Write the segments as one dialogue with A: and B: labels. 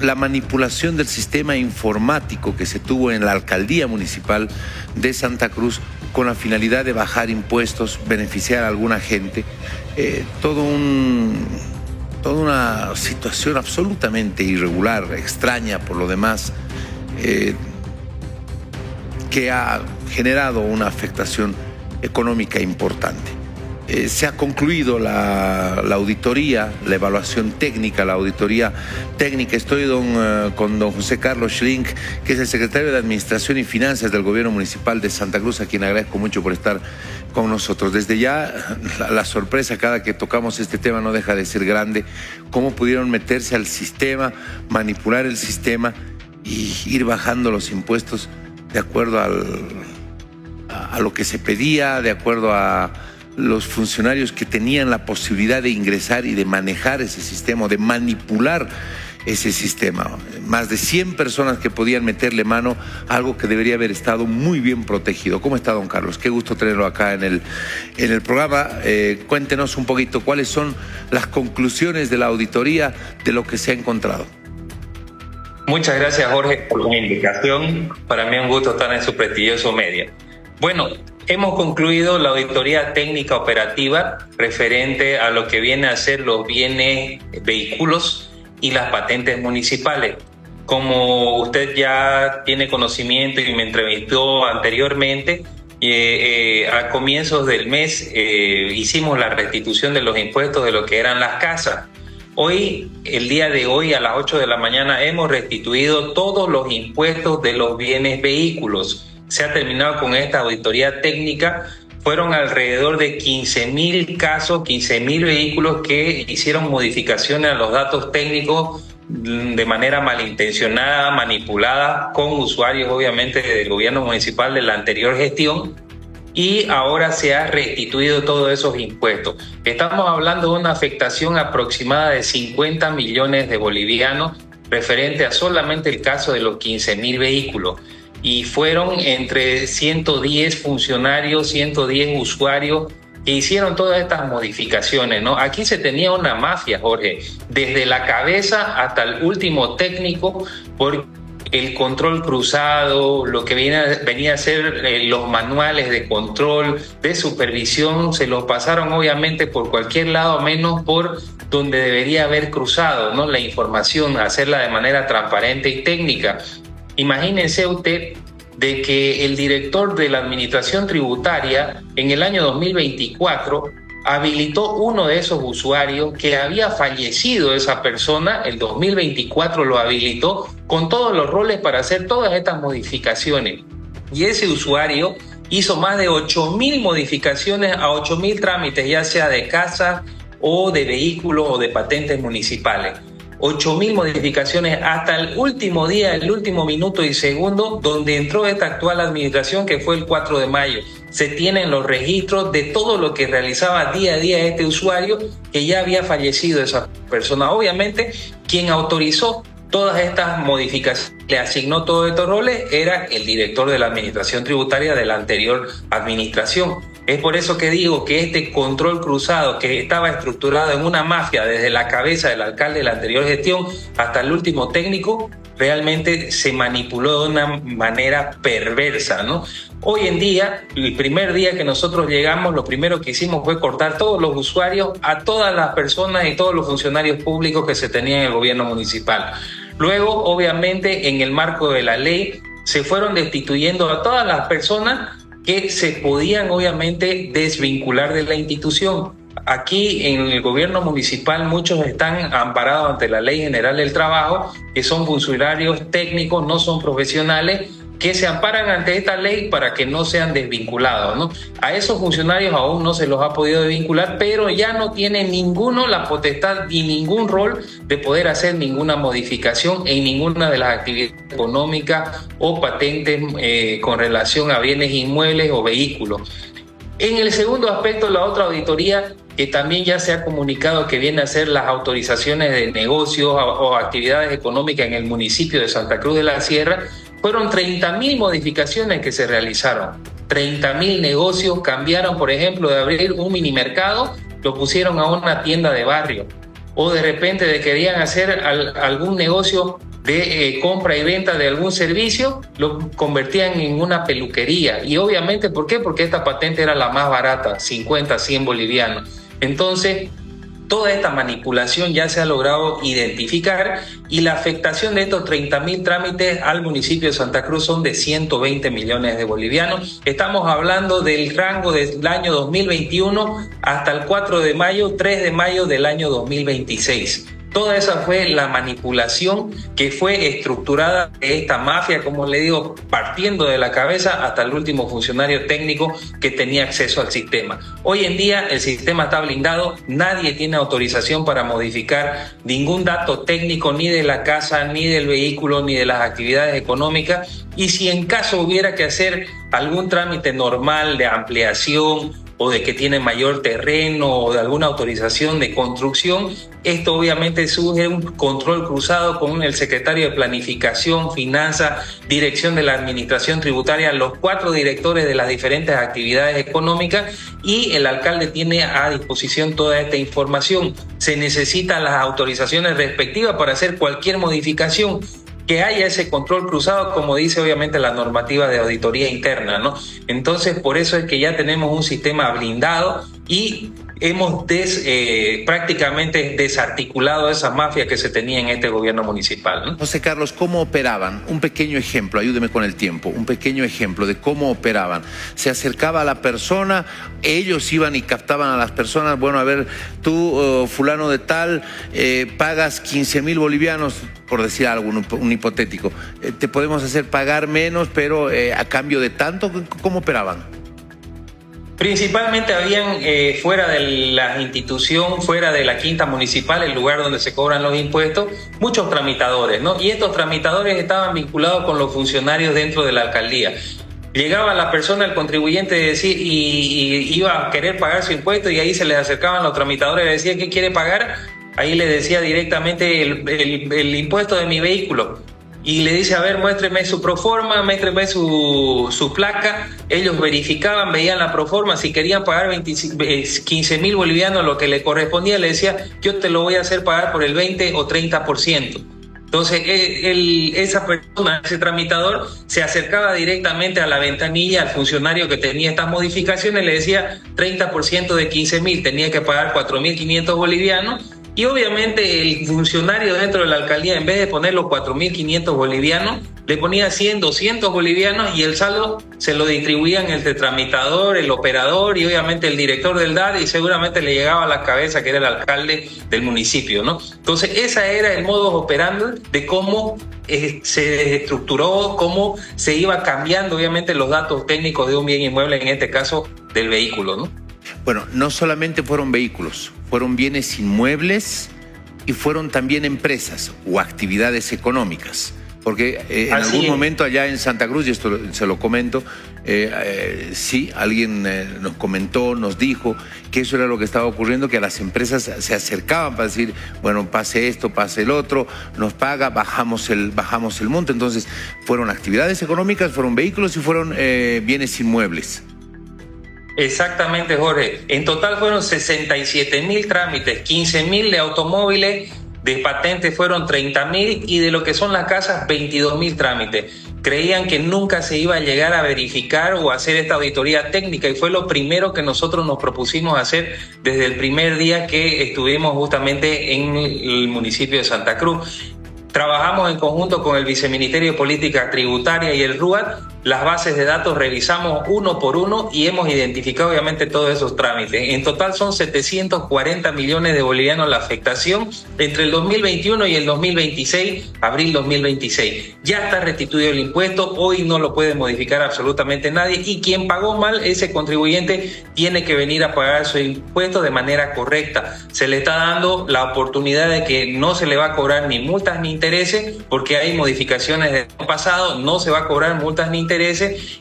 A: la manipulación del sistema informático que se tuvo en la alcaldía municipal de Santa Cruz con la finalidad de bajar impuestos, beneficiar a alguna gente, toda una situación absolutamente irregular, extraña por lo demás, que ha generado una afectación económica importante. Se ha concluido la auditoría, la evaluación técnica, la auditoría técnica. Estoy con don José Carlos Schlink, que es el secretario de Administración y Finanzas del Gobierno Municipal de Santa Cruz, a quien agradezco mucho por estar con nosotros. Desde ya, la sorpresa cada que tocamos este tema no deja de ser grande. Cómo pudieron meterse al sistema, manipular el sistema y ir bajando los impuestos de acuerdo a lo que se pedía, de acuerdo a los funcionarios que tenían la posibilidad de ingresar y de manejar ese sistema, de manipular ese sistema. Más de 100 personas que podían meterle mano a algo que debería haber estado muy bien protegido. ¿Cómo está, don Carlos? Qué gusto tenerlo acá en el programa. Cuéntenos un poquito cuáles son las conclusiones de la auditoría de lo que se ha encontrado.
B: Muchas gracias, Jorge, por la invitación. Para mí es un gusto estar en su prestigioso medio. Bueno, hemos concluido la auditoría técnica operativa referente a lo que viene a ser los bienes vehículos y las patentes municipales. Como usted ya tiene conocimiento y me entrevistó anteriormente, a comienzos del mes hicimos la restitución de los impuestos de lo que eran las casas. Hoy, el día de hoy, a las 8 de la mañana, hemos restituido todos los impuestos de los bienes vehículos. Se ha terminado con esta auditoría técnica. Fueron alrededor de 15.000 casos, 15.000 vehículos que hicieron modificaciones a los datos técnicos de manera malintencionada, manipulada, con usuarios obviamente del gobierno municipal de la anterior gestión, y ahora se ha restituido todos esos impuestos. Estamos hablando de una afectación aproximada de 50 millones de bolivianos referente a solamente el caso de los 15.000 vehículos. Y fueron entre 110 funcionarios, 110 usuarios que hicieron todas estas modificaciones, ¿no? Aquí se tenía una mafia, Jorge, desde la cabeza hasta el último técnico, por el control cruzado, lo que venía a ser los manuales de control, de supervisión, se los pasaron obviamente por cualquier lado, menos por donde debería haber cruzado, ¿no? La información, hacerla de manera transparente y técnica. Imagínense usted de que el director de la Administración Tributaria en el año 2024 habilitó uno de esos usuarios que había fallecido esa persona, el 2024 lo habilitó con todos los roles para hacer todas estas modificaciones. Y ese usuario hizo más de 8.000 modificaciones a 8.000 trámites, ya sea de casa o de vehículos o de patentes municipales. 8.000 modificaciones hasta el último día, el último minuto y segundo, donde entró esta actual administración, que fue el 4 de mayo. Se tienen los registros de todo lo que realizaba día a día este usuario, que ya había fallecido esa persona. Obviamente, quien autorizó todas estas modificaciones, le asignó todos estos roles, era el director de la Administración Tributaria de la anterior administración. Es por eso que digo que este control cruzado, que estaba estructurado en una mafia desde la cabeza del alcalde de la anterior gestión hasta el último técnico, realmente se manipuló de una manera perversa, ¿no? Hoy en día, el primer día que nosotros llegamos, lo primero que hicimos fue cortar todos los usuarios a todas las personas y todos los funcionarios públicos que se tenían en el gobierno municipal. Luego, obviamente, en el marco de la ley, se fueron destituyendo a todas las personas que se podían obviamente desvincular de la institución. Aquí en el gobierno municipal muchos están amparados ante la Ley General del Trabajo, que son funcionarios técnicos, no son profesionales, que se amparan ante esta ley para que no sean desvinculados, ¿no? A esos funcionarios aún no se los ha podido desvincular, pero ya no tiene ninguno la potestad ni ningún rol de poder hacer ninguna modificación en ninguna de las actividades económicas o patentes con relación a bienes inmuebles o vehículos. En el segundo aspecto, la otra auditoría que también ya se ha comunicado que viene a ser las autorizaciones de negocios o actividades económicas en el municipio de Santa Cruz de la Sierra, fueron 30.000 modificaciones que se realizaron. 30.000 negocios cambiaron, por ejemplo, de abrir un mini mercado, lo pusieron a una tienda de barrio. o de repente de querían hacer algún negocio de compra y venta de algún servicio, lo convertían en una peluquería. Y obviamente, ¿por qué? Porque esta patente era la más barata, 50, 100 bolivianos. Entonces, toda esta manipulación ya se ha logrado identificar y la afectación de estos 30.000 trámites al municipio de Santa Cruz son de 120 millones de bolivianos. Estamos hablando del rango del año 2021 hasta el 4 de mayo, 3 de mayo del año 2026. Toda esa fue la manipulación que fue estructurada de esta mafia, como le digo, partiendo de la cabeza hasta el último funcionario técnico que tenía acceso al sistema. Hoy en día el sistema está blindado, nadie tiene autorización para modificar ningún dato técnico ni de la casa, ni del vehículo, ni de las actividades económicas. Y si en caso hubiera que hacer algún trámite normal de ampliación o de que tiene mayor terreno o de alguna autorización de construcción, esto obviamente surge un control cruzado con el secretario de Planificación, Finanzas, Dirección de la Administración Tributaria, los 4 directores de las diferentes actividades económicas, y el alcalde tiene a disposición toda esta información. Se necesitan las autorizaciones respectivas para hacer cualquier modificación, que haya ese control cruzado, como dice obviamente la normativa de auditoría interna, ¿no? Entonces, por eso es que ya tenemos un sistema blindado y hemos prácticamente desarticulado esa mafia que se tenía en este gobierno municipal, ¿no?
A: José Carlos, ¿cómo operaban? Un pequeño ejemplo, ayúdeme con el tiempo, un pequeño ejemplo de cómo operaban. Se acercaba a la persona, ellos iban y captaban a las personas, bueno, a ver, tú, fulano de tal, pagas 15.000 bolivianos, por decir algo, un hipotético. Te podemos hacer pagar menos, pero a cambio de tanto. ¿Cómo operaban?
B: Principalmente habían fuera de la institución, fuera de la quinta municipal, el lugar donde se cobran los impuestos, muchos tramitadores, ¿no? Y estos tramitadores estaban vinculados con los funcionarios dentro de la alcaldía. Llegaba la persona, el contribuyente, y iba a querer pagar su impuesto, y ahí se les acercaban los tramitadores y le decían, ¿qué quiere pagar? Ahí le decía directamente el impuesto de mi vehículo. Y le dice, a ver, muéstreme su proforma, muéstreme su placa. Ellos verificaban, veían la proforma. Si querían pagar 15.000 bolivianos, lo que le correspondía, le decía, yo te lo voy a hacer pagar por el 20 o 30%. Entonces, esa persona, ese tramitador, se acercaba directamente a la ventanilla, al funcionario que tenía estas modificaciones, le decía 30% de 15.000, tenía que pagar 4.500 bolivianos. Y obviamente el funcionario dentro de la alcaldía, en vez de poner los 4.500 bolivianos, le ponía 100, 200 bolivianos, y el saldo se lo distribuían entre el tramitador, el operador y obviamente el director del DAD, y seguramente le llegaba a la cabeza que era el alcalde del municipio, ¿no? Entonces, ese era el modus operandi de cómo se estructuró, cómo se iba cambiando obviamente los datos técnicos de un bien inmueble, en este caso del vehículo, ¿no?
A: Bueno, no solamente fueron vehículos, fueron bienes inmuebles y fueron también empresas o actividades económicas. Porque en algún momento allá en Santa Cruz, y esto se lo comento, sí, alguien nos comentó, nos dijo que eso era lo que estaba ocurriendo, que a las empresas se acercaban para decir, bueno, pase esto, pase el otro, nos paga, bajamos el monto. Entonces, fueron actividades económicas, fueron vehículos y fueron bienes inmuebles.
B: Exactamente, Jorge. En total fueron 67.000 trámites, 15.000 de automóviles, de patentes fueron 30.000 y de lo que son las casas 22.000 trámites. Creían que nunca se iba a llegar a verificar o hacer esta auditoría técnica, y fue lo primero que nosotros nos propusimos hacer desde el primer día que estuvimos justamente en el municipio de Santa Cruz. Trabajamos en conjunto con el Viceministerio de Política Tributaria y el RUAT. Las bases de datos revisamos uno por uno y hemos identificado obviamente todos esos trámites. En total son 740 millones de bolivianos la afectación entre el 2021 y el 2026, abril 2026. Ya está restituido el impuesto, hoy no lo puede modificar absolutamente nadie, y quien pagó mal, ese contribuyente, tiene que venir a pagar su impuesto de manera correcta. Se le está dando la oportunidad de que no se le va a cobrar ni multas ni intereses, porque hay modificaciones del pasado, no se va a cobrar multas ni intereses,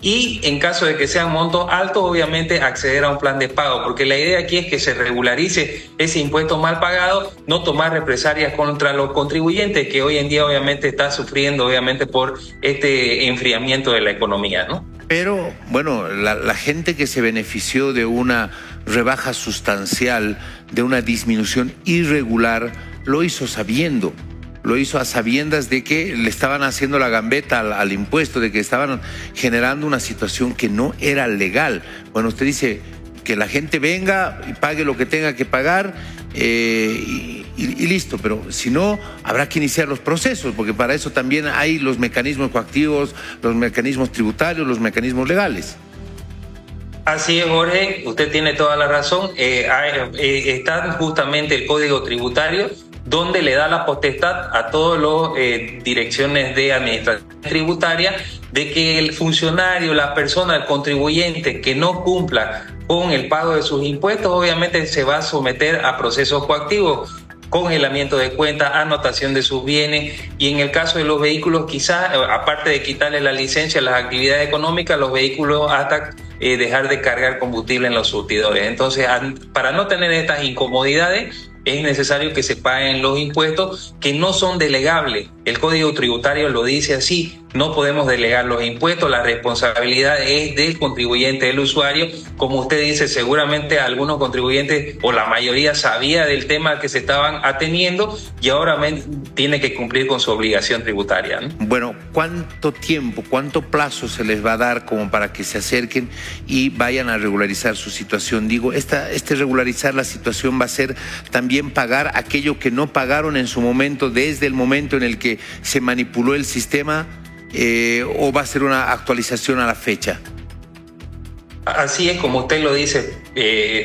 B: y en caso de que sean montos altos, obviamente acceder a un plan de pago, porque la idea aquí es que se regularice ese impuesto mal pagado, no tomar represalias contra los contribuyentes, que hoy en día obviamente está sufriendo obviamente por este enfriamiento de la economía, ¿no?
A: Pero, bueno, la gente que se benefició de una rebaja sustancial, de una disminución irregular, lo hizo sabiendo. Lo hizo a sabiendas de que le estaban haciendo la gambeta al impuesto, de que estaban generando una situación que no era legal. Bueno, usted dice que la gente venga y pague lo que tenga que pagar y listo, pero si no, habrá que iniciar los procesos, porque para eso también hay los mecanismos coactivos, los mecanismos tributarios, los mecanismos legales.
B: Así es, Jorge, usted tiene toda la razón. Está justamente el Código Tributario, donde le da la potestad a todas las direcciones de administración tributaria de que el funcionario, la persona, el contribuyente que no cumpla con el pago de sus impuestos, obviamente se va a someter a procesos coactivos, congelamiento de cuentas, anotación de sus bienes, y en el caso de los vehículos, quizás, aparte de quitarle la licencia a las actividades económicas, los vehículos hasta dejar de cargar combustible en los surtidores. Entonces, para no tener estas incomodidades, es necesario que se paguen los impuestos que no son delegables. El Código Tributario lo dice así, no podemos delegar los impuestos, la responsabilidad es del contribuyente, del usuario. Como usted dice, seguramente algunos contribuyentes o la mayoría sabía del tema que se estaban atendiendo y ahora tiene que cumplir con su obligación tributaria, ¿no?
A: Bueno, ¿cuánto tiempo, cuánto plazo se les va a dar como para que se acerquen y vayan a regularizar su situación? Digo, regularizar la situación va a ser también pagar aquello que no pagaron en su momento, desde el momento en el que se manipuló el sistema, o va a ser una actualización a la fecha.
B: Así es, como usted lo dice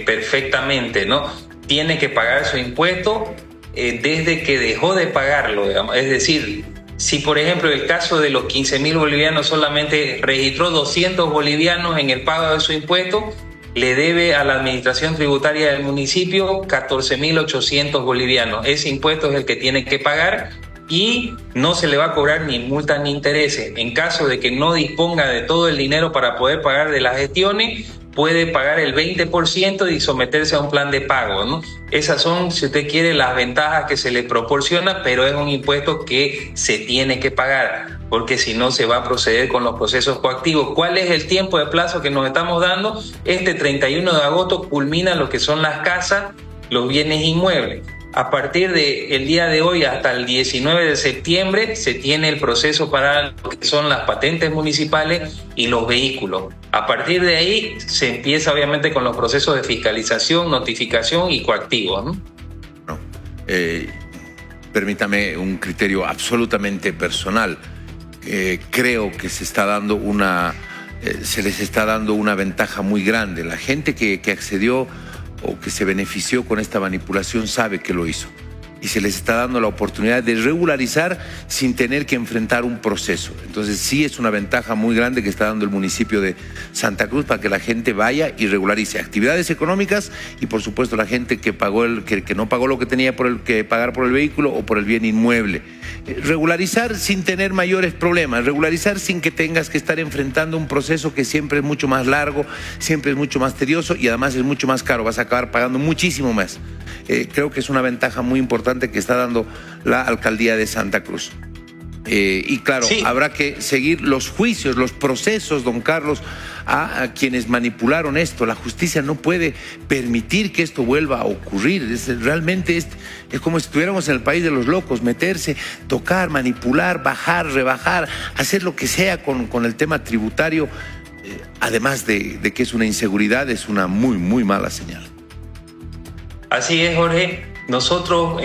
B: perfectamente, ¿no? Tiene que pagar su impuesto desde que dejó de pagarlo, digamos. Es decir, si por ejemplo el caso de los 15.000 bolivianos solamente registró 200 bolivianos en el pago de su impuesto, le debe a la administración tributaria del municipio 14.800 bolivianos. Ese impuesto es el que tiene que pagar y no se le va a cobrar ni multa ni intereses. En caso de que no disponga de todo el dinero para poder pagar de las gestiones, puede pagar el 20% y someterse a un plan de pago, ¿no? Esas son, si usted quiere, las ventajas que se le proporciona, pero es un impuesto que se tiene que pagar, porque si no se va a proceder con los procesos coactivos. ¿Cuál es el tiempo de plazo que nos estamos dando? Este 31 de agosto culmina lo que son las casas, los bienes inmuebles. A partir del día de hoy hasta el 19 de septiembre se tiene el proceso para lo que son las patentes municipales y los vehículos. A partir de ahí se empieza obviamente con los procesos de fiscalización, notificación y coactivos, ¿no?
A: No, permítame un criterio absolutamente personal. Creo que se les está dando una ventaja muy grande. La gente que accedió o que se benefició con esta manipulación sabe que lo hizo y se les está dando la oportunidad de regularizar sin tener que enfrentar un proceso. Entonces sí es una ventaja muy grande que está dando el municipio de Santa Cruz para que la gente vaya y regularice actividades económicas y por supuesto la gente que pagó que no pagó lo que tenía que pagar por el vehículo o por el bien inmueble. Regularizar sin tener mayores problemas, regularizar sin que tengas que estar enfrentando un proceso que siempre es mucho más largo, siempre es mucho más tedioso y además es mucho más caro, vas a acabar pagando muchísimo más. Creo que es una ventaja muy importante que está dando la alcaldía de Santa Cruz. Y claro, sí, habrá que seguir los juicios, los procesos, don Carlos, a quienes manipularon esto. La justicia no puede permitir que esto vuelva a ocurrir. Realmente es como si estuviéramos en el país de los locos, meterse, tocar, manipular, bajar, rebajar, hacer lo que sea con el tema tributario, además de que es una inseguridad, es una muy, muy mala señal.
B: Así es, Jorge. Nosotros,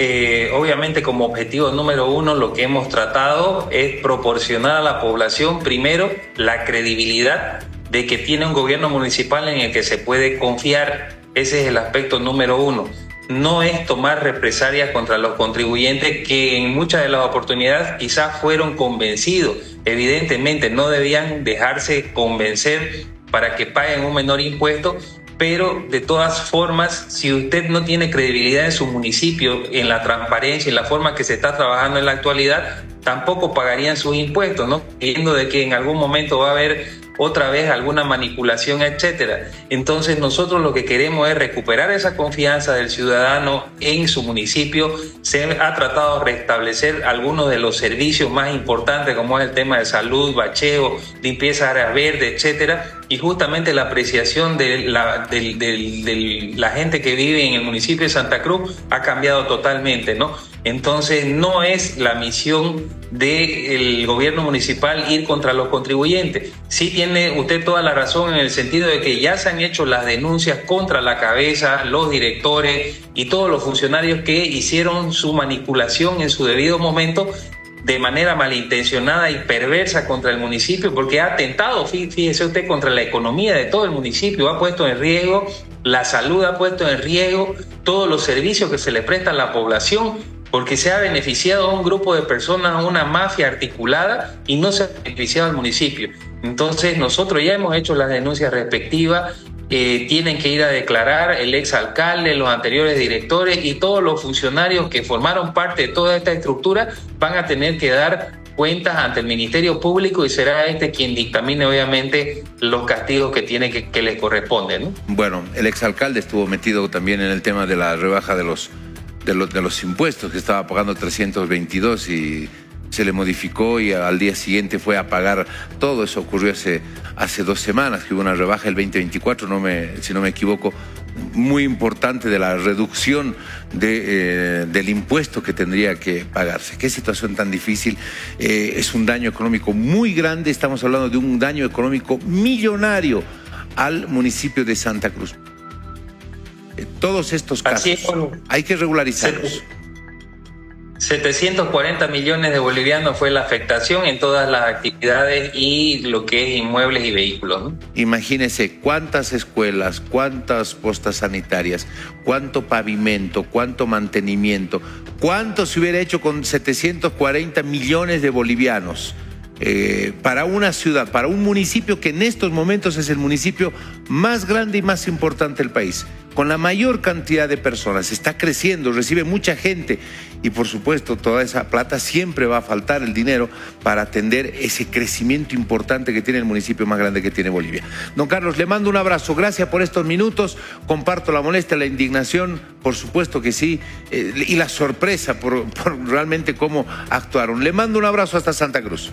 B: obviamente, como objetivo número uno, lo que hemos tratado es proporcionar a la población, primero, la credibilidad de que tiene un gobierno municipal en el que se puede confiar. Ese es el aspecto número uno. No es tomar represalias contra los contribuyentes que en muchas de las oportunidades quizás fueron convencidos. Evidentemente, no debían dejarse convencer para que paguen un menor impuesto. Pero de todas formas, si usted no tiene credibilidad en su municipio, en la transparencia, en la forma que se está trabajando en la actualidad, tampoco pagarían sus impuestos, ¿no? Viendo de que en algún momento va a haber otra vez alguna manipulación, etcétera. Entonces nosotros lo que queremos es recuperar esa confianza del ciudadano en su municipio. Se ha tratado de restablecer algunos de los servicios más importantes, como es el tema de salud, bacheo, limpieza de áreas verdes, etcétera, y justamente la apreciación de la gente que vive en el municipio de Santa Cruz ha cambiado totalmente, ¿no? Entonces no es la misión del gobierno municipal ir contra los contribuyentes. Sí tiene usted toda la razón en el sentido de que ya se han hecho las denuncias contra la cabeza, los directores y todos los funcionarios que hicieron su manipulación en su debido momento de manera malintencionada y perversa contra el municipio, porque ha atentado, fíjese usted, contra la economía de todo el municipio, ha puesto en riesgo la salud, ha puesto en riesgo todos los servicios que se le prestan a la población, porque se ha beneficiado a un grupo de personas, a una mafia articulada, y no se ha beneficiado al municipio. Entonces nosotros ya hemos hecho las denuncias respectivas. Tienen que ir a declarar el exalcalde, los anteriores directores y todos los funcionarios que formaron parte de toda esta estructura van a tener que dar cuentas ante el Ministerio Público y será quien dictamine obviamente los castigos que tiene que les corresponden, ¿no?
A: Bueno, el exalcalde estuvo metido también en el tema de la rebaja de los impuestos, que estaba pagando 322 y se le modificó y al día siguiente fue a pagar todo. Eso ocurrió hace 2 semanas, que hubo una rebaja el 2024, si no me equivoco, muy importante, de la reducción del impuesto que tendría que pagarse. Qué situación tan difícil. Es un daño económico muy grande. Estamos hablando de un daño económico millonario al municipio de Santa Cruz. Todos estos casos hay que regularizarlos.
B: 740 millones de bolivianos fue la afectación en todas las actividades y lo que es inmuebles y vehículos, ¿no?
A: Imagínense cuántas escuelas, cuántas postas sanitarias, cuánto pavimento, cuánto mantenimiento, cuánto se hubiera hecho con 740 millones de bolivianos. Para una ciudad, para un municipio que en estos momentos es el municipio más grande y más importante del país, con la mayor cantidad de personas, está creciendo, recibe mucha gente y por supuesto toda esa plata siempre va a faltar, el dinero, para atender ese crecimiento importante que tiene el municipio más grande que tiene Bolivia. Don Carlos, le mando un abrazo, gracias por estos minutos, comparto la molestia, la indignación, por supuesto que sí, y la sorpresa por realmente cómo actuaron. Le mando un abrazo hasta Santa Cruz.